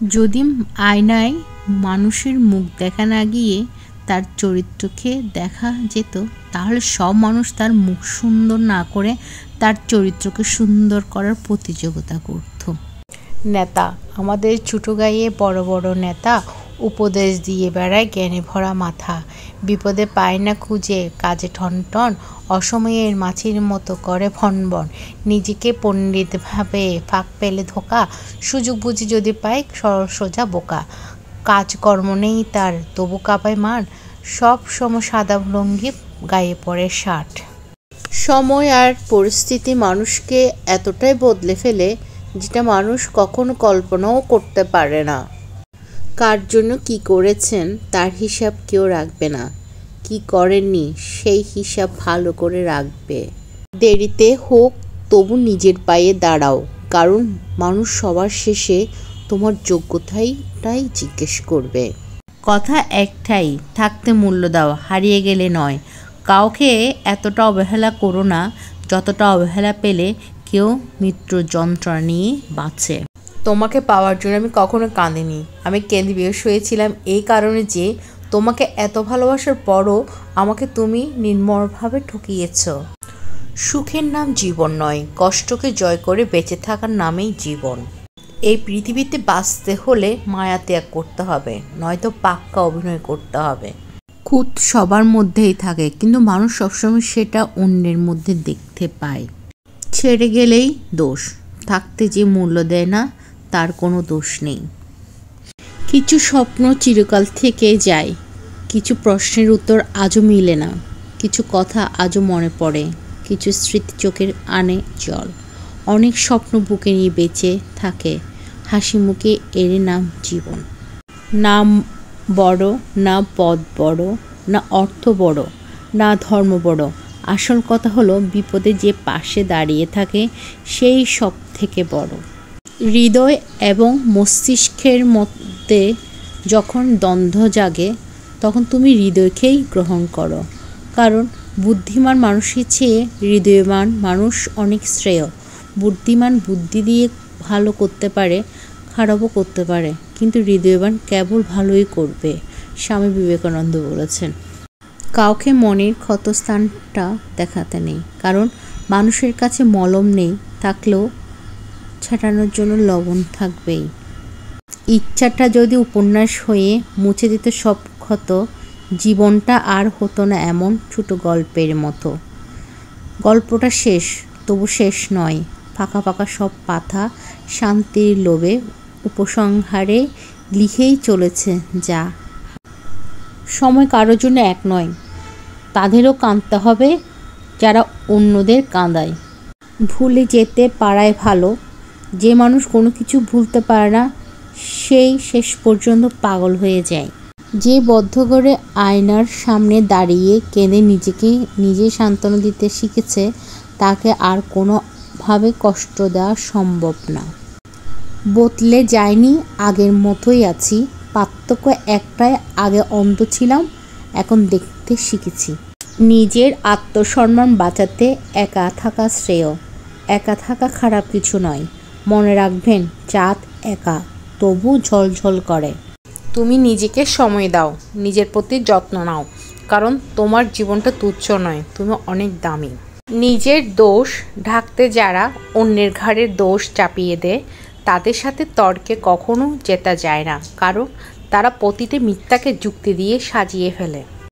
যদি আয়নায় মানুষের মুখ দেখা না গিয়ে তার চরিত্রকে দেখা যেত, তাহলে সব মানুষ তার মুখ সুন্দর না করে তার চরিত্রকে সুন্দর করার প্রতিযোগিতা করত। নেতা, আমাদের ছোটো গায়ে বড় বড় নেতা উপদেশ দিয়ে বেড়ায় জ্ঞানে ভরা মাথা, বিপদে পায় না খুঁজে, কাজে ঠনঠন, অসময়ের মাছির মতো করে ভনভন, নিজেকে পণ্ডিত ভাবে ফাঁক পেলে ধোকা, সুযোগ বুঝি যদি পায় সরল সোজা বোকা, কাজকর্ম নেই তার তবু কাঁপায় মান, সব সময় সাদা লুঙ্গি গায়ে পড়ে শার্ট। সময় আর পরিস্থিতি মানুষকে এতটাই বদলে ফেলে যেটা মানুষ কখনো কল্পনাও করতে পারে না। কার জন্য কি করেছেন তার হিসাব কেউ রাখবে না, কি করেননি সেই হিসাব ভালো করে রাখবে। দেরিতে হোক তবু নিজের পায়ে দাঁড়াও, কারণ মানুষ সবার শেষে তোমার যোগ্যতাটাই জিজ্ঞেস করবে। কথা একটাই, থাকতে মূল্য দাও, হারিয়ে গেলে নয়। কাউকে এতটা অবহেলা করো না যতটা অবহেলা পেলে কেউ মৃত্যুর যন্ত্রণা নিয়ে বাঁচে। তোমাকে পাওয়ার জন্য আমি কখনো কাঁদিনি, আমি কেঁদে বেহুশ হয়েছিলাম এই কারণে যে তোমাকে এত ভালোবাসার পরও আমাকে তুমি নির্মমভাবে ঠকিয়েছ। সুখের নাম জীবন নয়, কষ্টকে জয় করে বেঁচে থাকার নামেই জীবন। এই পৃথিবীতে বাঁচতে হলে মায়া ত্যাগ করতে হবে, নয়তো পাক্কা অভিনয় করতে হবে। খুঁত সবার মধ্যেই থাকে, কিন্তু মানুষ সবসময় সেটা অন্যের মধ্যে দেখতে পায়। ছেড়ে গেলেই দোষ, থাকতে যে মূল্য দেয় না তার কোনো দোষ নেই। কিছু স্বপ্ন চিরকাল থেকে যায়, কিছু প্রশ্নের উত্তর আজও মিলে না, কিছু কথা আজও মনে পড়ে, কিছু স্মৃতি চোখের আনে জল। অনেক স্বপ্ন বুকে নিয়ে বেঁচে থাকে, হাসি মুখে এর নাম জীবন। না বড়, না পদ বড়, না অর্থ বড়, না ধর্ম বড়, আসল কথা হলো বিপদে যে পাশে দাঁড়িয়ে থাকে সেই সব থেকে বড়। হৃদয় এবং মস্তিষ্কের মধ্যে যখন দ্বন্দ্ব জাগে তখন তুমি হৃদয়কেই গ্রহণ করো, কারণ বুদ্ধিমান মানুষের চেয়ে হৃদয়বান মানুষ অনেক শ্রেয়। বুদ্ধিমান বুদ্ধি দিয়ে ভালো করতে পারে, খারাপও করতে পারে, কিন্তু হৃদয়বান কেবল ভালোই করবে, স্বামী বিবেকানন্দ বলেছেন। কাউকে মনের ক্ষতস্থানটা দেখাতে নেই, কারণ মানুষের কাছে মলম নেই, থাকলেও ছাটানোর জন্য লবণ থাকবেই। ইচ্ছাটা যদি উপন্যাস হয়ে মুছে দিত সব ক্ষত, জীবনটা আর হতো না এমন ছোট গল্পের মতো। গল্পটা শেষ, তবু শেষ নয়, ফাঁকা ফাঁকা সব পাতা শান্তির লোভে উপসংহারে লিখেই চলেছে যা। সময় কারোর জন্য এক নয়, তাদেরও কাঁদতে হবে যারা অন্যদের কাঁদায়। ভুলে যেতে পারাই ভালো, যে মানুষ কোনো কিছু ভুলতে পারে না সেই শেষ পর্যন্ত পাগল হয়ে যায়। যে বদ্ধ করে আয়নার সামনে দাঁড়িয়ে কেঁদে নিজেকে নিজে সান্ত্বনা দিতে শিখেছে তাকে আর কোনোভাবে কষ্ট দেওয়া সম্ভব না। বদলে যায়নি, আগের মতোই আছি, পার্থক্য একটাই, আগে অন্ধ ছিলাম, এখন দেখতে শিখেছি। নিজের আত্মসম্মান বাঁচাতে একা থাকা শ্রেয়, একা থাকা খারাপ কিছু নয়। মনে রাখবেন, চাঁদ একা তবু ঝলঝল করে। তুমি নিজেকে সময় দাও, নিজের প্রতি যত্ন নাও, কারণ তোমার জীবনটা তুচ্ছ নয়, তুমি অনেক দামি। নিজের দোষ ঢাকতে যারা অন্যের ঘাড়ের দোষ চাপিয়ে দেয় তাদের সাথে তর্কে কখনো জেতা যায় না, কারণ তারা প্রতিটি মিথ্যাকে যুক্তি দিয়ে সাজিয়ে ফেলে।